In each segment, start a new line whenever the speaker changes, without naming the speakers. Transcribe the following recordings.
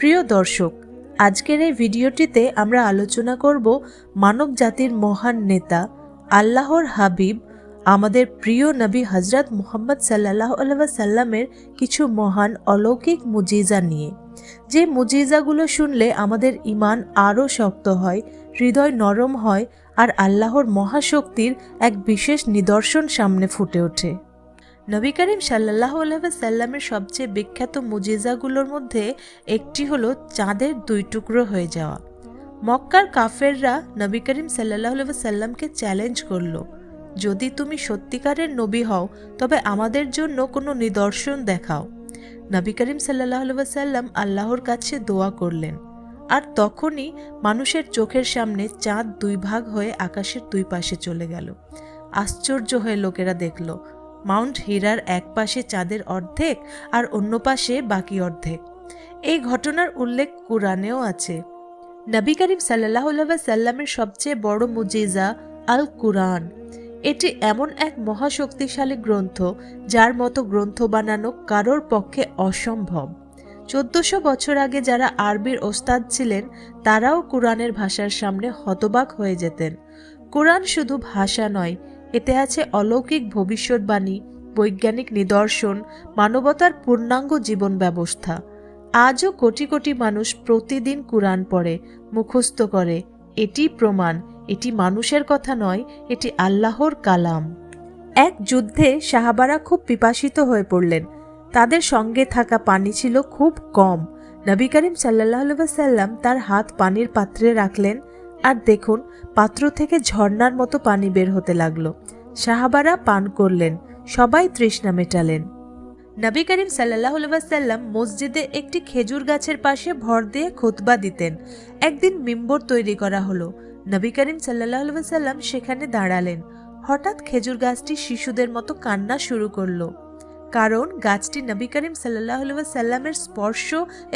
প্রিয় দর্শক, আজকের এই ভিডিওটিতে আমরা আলোচনা করব মানব জাতির মহান নেতা আল্লাহর হাবিব আমাদের প্রিয় নবী হযরত মুহাম্মদ সাল্লাল্লাহু আলাইহি ওয়াসাল্লামের কিছু মহান অলৌকিক মুজিজা নিয়ে। যে মুজিজাগুলো শুনলে আমাদের ঈমান আরও শক্ত হয়, হৃদয় নরম হয় আর আল্লাহর মহাশক্তির এক বিশেষ নিদর্শন সামনে ফুটে ওঠে। নবী করিম সাল্লাল্লাহু আলাইহি ওয়াসাল্লামের সবচেয়ে বিখ্যাত মুজিজাগুলোর মধ্যে একটি হলো চাঁদের দুই টুকরো হয়ে যাওয়া। মক্কার কাফেররা নবী করিম সাল্লাল্লাহু আলাইহি ওয়াসাল্লামকে চ্যালেঞ্জ করলো, যদি তুমি সত্যিকারের নবী হও তবে আমাদের জন্য কোনো নিদর্শন দেখাও। নবী করিম সাল্লাল্লাহু আলাইহি ওয়াসাল্লাম আল্লাহর কাছে দোয়া করলেন, আর তখনই মানুষের চোখের সামনে চাঁদ দুই ভাগ হয়ে আকাশের দুই পাশে চলে গেল। আশ্চর্য হয়ে লোকেরা দেখল মাউন্ট হিরার এক পাশে চাঁদের অর্ধেক আর অন্য পাশে বাকি অর্ধেক। এই ঘটনার উল্লেখ কুরআনেও আছে। নবী করিম সাল্লাল্লাহু আলাইহি ওয়াসাল্লামের সবচেয়ে বড় মুজিজা আল কুরআন। এটি এমন এক মহাশক্তিশালী গ্রন্থ যার মতো গ্রন্থ বানানো কারোর পক্ষে অসম্ভব। 1400 বছর আগে যারা আরবির ওস্তাদ ছিলেন তারাও কুরআনের ভাষার সামনে হতবাক হয়ে যেতেন। কুরআন শুধু ভাষা নয়, এতে আছে অলৌকিক ভবিষ্যৎবাণী, বৈজ্ঞানিক নিদর্শন, মানবতার পূর্ণাঙ্গ জীবন ব্যবস্থা। আজও কোটি কোটি মানুষ প্রতিদিন কুরআন পড়ে, মুখস্থ করে। এটি প্রমাণ এটি মানুষের কথা নয়, এটি আল্লাহর কালাম। এক যুদ্ধে সাহাবারা খুব পিপাসিত হয়ে পড়লেন। তাদের সঙ্গে থাকা পানি ছিল খুব কম। নবী করিম সাল্লাল্লাহু আলাইহি ওয়াসাল্লাম তার হাত পানির পাত্রে রাখলেন, আর দেখুন পাত্র থেকে ঝর্ণার মতো পানি বের হতে লাগলো। সাহাবারা পান করলেন, সবাই তৃষ্ণা মেটালেন। নবী করিম সাল্লাল্লাহু আলাইহি ওয়াসাল্লাম মসজিদে একটি খেজুর গাছের পাশে ভর দিয়ে খুতবা দিতেন। একদিন মিম্বর তৈরি করা হলো। নবী করিম সাল্লাল্লাহু আলাইহি ওয়াসাল্লাম সেখানে দাঁড়ালেন। হঠাৎ খেজুর গাছটি শিশুদের মতো কান্না শুরু করলো, কারণ গাছটি নবী করিম সাল্লাল্লাহু আলাইহি ওয়াসাল্লামের স্পর্শ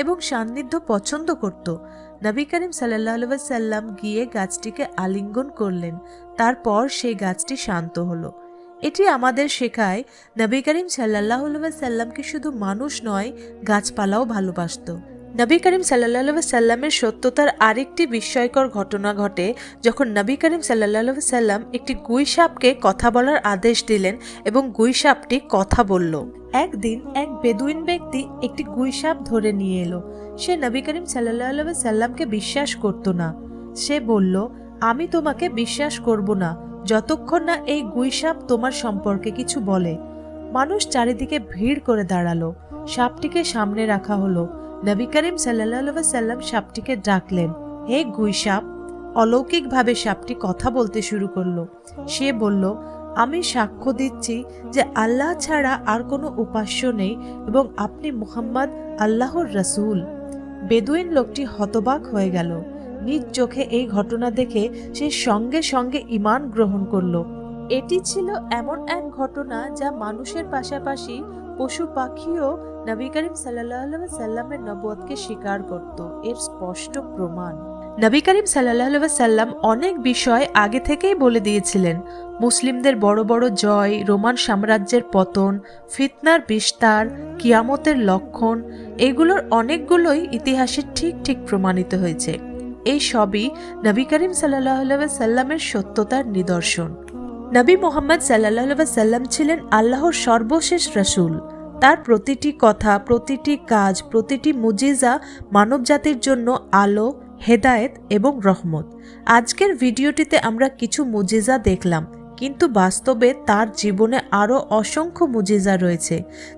এবং সান্নিধ্য পছন্দ করত। নবী করিম সাল্লাল্লাহু আলাইহি ওয়াসাল্লাম গিয়ে গাছটিকে আলিঙ্গন করলেন। তারপর সেই গাছটি শান্ত হলো। এটি আমাদের শেখায় নবী করিম সাল্লাল্লাহু আলাইহি ওয়াসাল্লামকে শুধু মানুষ নয়, গাছপালাও ভালোবাসত। নবী করিম সাল্লাল্লাহু আলাইহি ওয়াসাল্লামের সত্যতার আরেকটি বিস্ময়কর ঘটনা ঘটে যখন নবী করিম সাল্লাল্লাহু আলাইহি ওয়াসাল্লাম একটি গুই সাপকে কথা বলার আদেশ দিলেন এবং গুই সাপটি কথা বলল। একদিন এক বেদুইন ব্যক্তি একটি গুই সাপ ধরে নিয়ে এলো। সে নবী করিম সাল্লাল্লাহু আলাইহি ওয়াসাল্লামকে বিশ্বাস করত না। সে বলল, আমি তোমাকে বিশ্বাস করব না যতক্ষণ না এই গুই সাপ তোমার সম্পর্কে কিছু বলে। মানুষ চারিদিকে ভিড় করে দাঁড়ালো। সাপটিকে সামনে রাখা হলো। নবী করিম সাল্লাল্লাহু আলাইহি ওয়াসাল্লাম সাপটিকে ডাকলেন, হে গুই সাপ। অলৌকিকভাবে সাপটি কথা বলতে শুরু করলো। সে বলল, আমি সাক্ষ্য দিচ্ছি যে আল্লাহ ছাড়া আর কোনো উপাস্য নেই এবং আপনি মুহাম্মদ আল্লাহর রাসূল। বেদুইন লোকটি হতবাক হয়ে গেল। নিজ চোখে এই ঘটনা দেখে সে সঙ্গে সঙ্গে ঈমান গ্রহণ করলো। এটি ছিল এমন এক ঘটনা যা মানুষের পাশাপাশি পশু পাখিও নবী করিম সাল্লাল্লাহু আলাইহি ওয়াসাল্লামের নবুয়তকে স্বীকার করত। এর স্পষ্ট প্রমাণ। নবী করিম সাল্লাল্লাহু আলাইহি ওয়াসাল্লাম অনেক বিষয় আগে থেকেই বলে দিয়েছিলেন। মুসলিমদের বড় বড় জয়, রোমান সাম্রাজ্যের পতন, ফিতনার বিস্তার, কিয়ামতের লক্ষণ, এগুলোর অনেকগুলোই ইতিহাসে ঠিক ঠিক প্রমাণিত হয়েছে। এই সবই নবী করিম সাল্লাল্লাহু আলাইহি ওয়াসাল্লামের সত্যতার নিদর্শন। নবী মুহাম্মদ সাল্লাল্লাহু আলাইহি ওয়াসাল্লাম ছিলেন আল্লাহর সর্বশেষ রাসূল। তার প্রতিটি কথা, প্রতিটি কাজ, প্রতিটি মুজিজা মানবজাতির জন্য আলো, হেদায়েত এবং রহমত। আজকের ভিডিওটিতে আমরা কিছু মুজিজা দেখলাম, কিন্তু বাস্তবে তার জীবনে আরও অসংখ্য মুজিজা রয়েছে।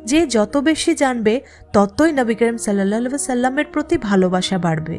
যে যত বেশি জানবে ততই নবী করিম সাল্লাল্লাহু আলাইহি ওয়াসাল্লামের প্রতি ভালোবাসা বাড়বে।